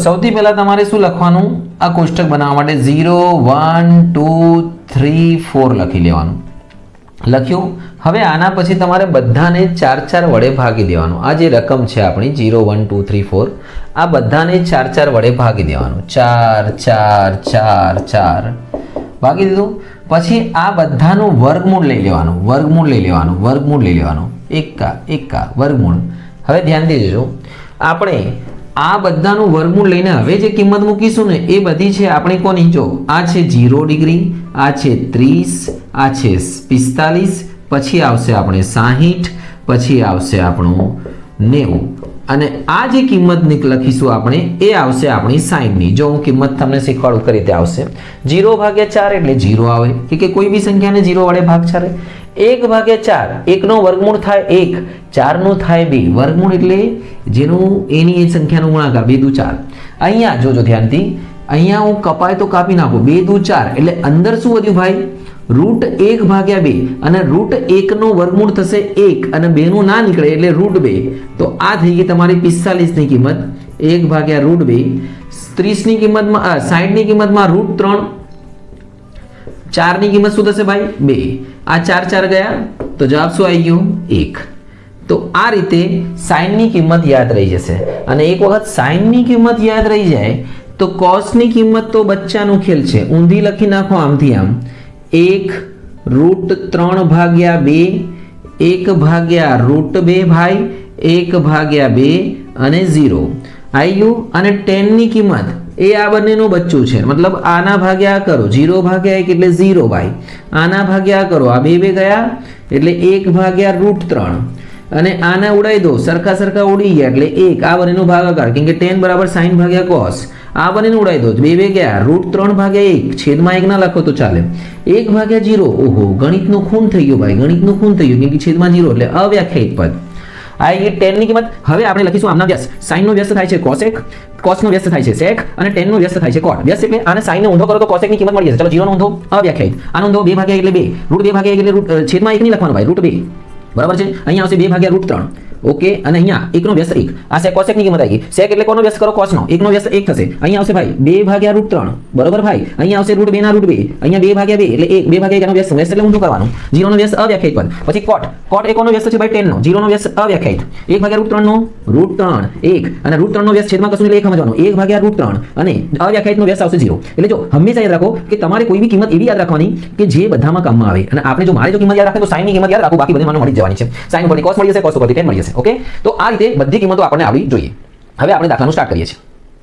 સૌથી પહેલા તમારે શું લખવાનું, આ કોષ્ટક બનાવવા માટે 0 1 2 3 4 લખી લેવાનું. લખ્યું. હવે આના પછી તમારે બધાને 4 4 વડે ભાગી દેવાનું. આ જે રકમ છે આપણી 0 1 2 3 4, આ બધાને 4 4 વડે ભાગી દેવાનું. 4 4 4 4 ભાગી દીધું. પછી આ બધાનું વર્ગમૂળ લઈ લેવાનું. વર્ગમૂળ લઈ લેવાનું. એકા વર્ગમૂળ. હવે ધ્યાન દેજો, આપણે આ બધાનું વર્ગમૂળ લઈને હવે જે કિંમત મૂકીશું ને એ બધી છે આપણી કોની, જો આ છે 0 ડિગ્રી, આ છે 30, આ છે 45, પછી આવશે આપણે 60, પછી આવશે આપણું 90, અને આ જે કિંમત લખીશું આપણે એ આવશે આપણી 60ની. જો હું કિંમત તમને શીખવાડું કઈ રીતે આવશે. 0/4 એટલે 0 આવે, કે કોઈ બી સંખ્યાને 0 વડે ભાગ ચાલે. 1/4, 1 નો વર્ગમૂળ થાય 1, 4 નું થાય 2. વર્ગમૂળ એટલે જેનું એની એ સંખ્યાનો ગુણાકાર, 2 દુ 4. અહીંયા જોજો ધ્યાનથી, અહીંયા હું કપાય તો કાપી નાખું. 2 દુ 4 એટલે અંદર શું વધ્યું ભાઈ, √1/2, અને √1 નો વર્ગમૂળ થશે 1, અને 2 નું ના નીકળે એટલે √2. તો આ થઈ ગઈ તમારી 45 ની કિંમત. 1/√2. 30 ની કિંમતમાં 60 ની કિંમતમાં √3. 4 ની કિંમત શું થશે ભાઈ, 2. આ 4 4 ગયા તો જવાબ શું આવી ગયો, 1. તો આ રીતે sin ની કિંમત યાદ રહી જશે. અને એક વખત sin ની કિંમત યાદ રહી જાય તો cos ની કિંમત તો બચ્ચાનું ખેલ છે. ઊંધી લખી નાખો આમથી આમ. 1 √3/2, 1/√2 ભાઈ, 1/2 અને 0 આવી ગયું. અને tan ની કિંમત એ આ બંનેનું બચ્ચું છે, મતલબ આના ભાગ્યા કરો, 0/1 એટલે 0 ભાઈ, આના ભાગ્યા કરો, આ 2 ગયા એટલે 1/√3, અને આને ઉડાઈ દો, સરખા ઉડી ગયા એટલે 1. આ બંનેનો ભાગાકાર, કેમ કે tan = sin cos. આ બંનેને ઉડાઈ દો, 2 ગયા, √3/1, છેદમાં 1 ના લખો તો ચાલે. 1/0. ઓહો, ગણિતનું ખૂન થઈ ગયું ભાઈ, ગણિતનું ખૂન થઈ ગયું, કેમ કે છેદમાં 0 એટલે અવ્યાખ્યાયિત પદ. આ એ tan ની કિંમત. હવે આપણે લખીશું આમના વ્યસ્ત. sin નો વ્યસ્ત થાય છે cosec, cos નો વ્યસ્ત થાય છે sec, અને tan નો વ્યસ્ત થાય છે cot. વ્યસ્ત એટલે આને sin ને ઊંધો કરો તો cosec ની કિંમત મળી જશે. ચલો 0 નો ઊંધો અવ્યાખ્યાયિત, આનો ઊંધો 2/1 એટલે 2, √2/1 એટલે છેદમાં 1 નહીં લખવાનું ભાઈ, √2 બરાબર છે. અહીંયા આવશે 2/√3. ઓકે, અને અહીંયા 1 નો વ્યસ્ત 1. આ sec cosec ની કિંમત આવી ગઈ. sec એટલે કોનો વ્યસ્ત કરો, cos નો. 1 નો વ્યસ્ત 1 થશે. અહીંયા આવશે ભાઈ 2/√3, બરાબર ભાઈ. અહીંયા આવશે √2 ના √2, અહીંયા 2/2 એટલે 1, 2/1 નો વ્યસ્ત એટલે ઊંધું કરવાનું. 0 નો વ્યસ્ત અવ્યાખ્યાયિત પદ. પછી cot, cot એ કોનો વ્યસ્ત છે ભાઈ, tan નો. 0 નો વ્યસ્ત અવ્યાખ્યાયિત. 1/√3 નો √3, 1, અને √3 નો વ્યસ્ત છેદમાં કશું એટલે 1 સમજવાનું. 1/√3 અને અવ્યાખ્યાયિત નો વ્યસ્ત આવશે 0. એટલે જો હંમેશા યાદ રાખો કે તમારે કોઈ બી કિંમત એવી યાદ રાખવાની કે જે બધામાં કામમાં આવે. અને આપણે જો મારે જો કિંમત યાદ રાખે તો sin ની કિંમત યાદ રાખો, બાકી બધી મને મળી જવાની છે. sin ઉપરથી cos મળી જશે, cos ઉપરથી tan મળી જશે. ઓકે, તો આ રીતે બધી કિંમતો આપણને આવડી જોઈએ. હવે આપણે દાખલાનું સ્ટાર્ટ કરીએ છીએ.